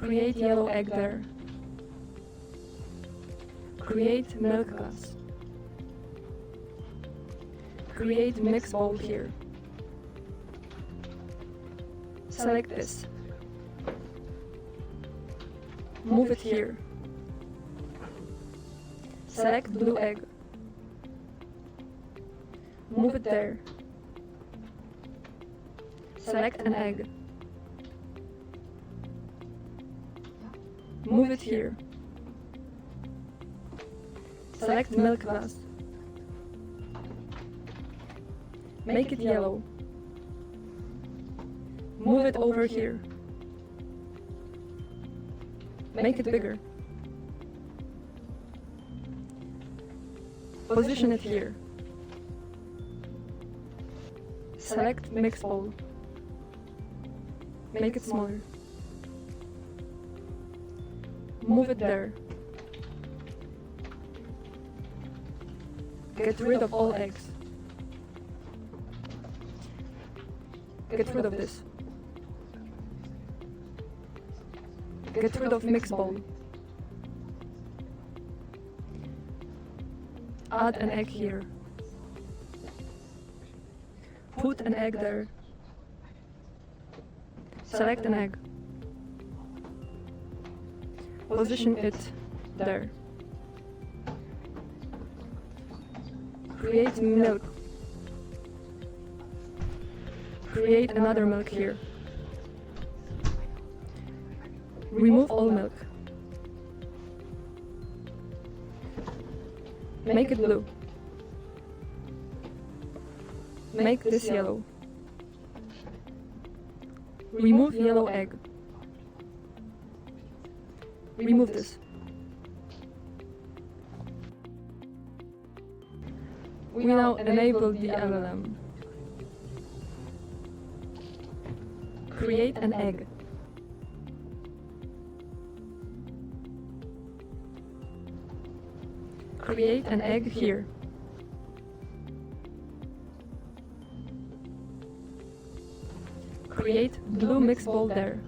Create yellow egg there. Create milk glass. Create mix bowl here. Select this. Move it here. Select blue egg. Move it there. Select an egg. Move it here. Select milk glass. Make it yellow. Move it over here. Make it bigger. Position it here. Select mix bowl. Make it smaller. Move it there. Get rid of all eggs. Get rid of this. Get rid of mix bowl. Add an egg here. Put an egg there. Select an egg. Position it there. Create milk. Create another milk here. Remove all milk. Make it blue. Make this yellow. Remove yellow egg. Remove this. We now enable the LLM. Create an egg. Create an egg here. Create blue mix bowl there.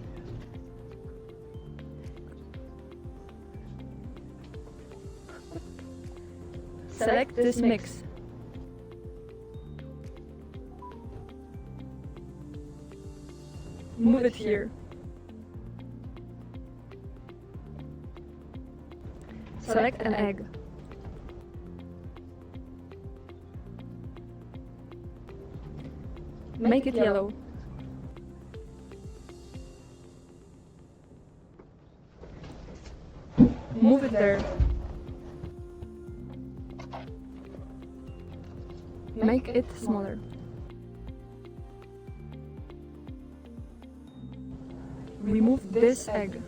Select this mix. Move it here. Select an egg. Make it yellow. Move it there. Make it smaller. Remove this egg.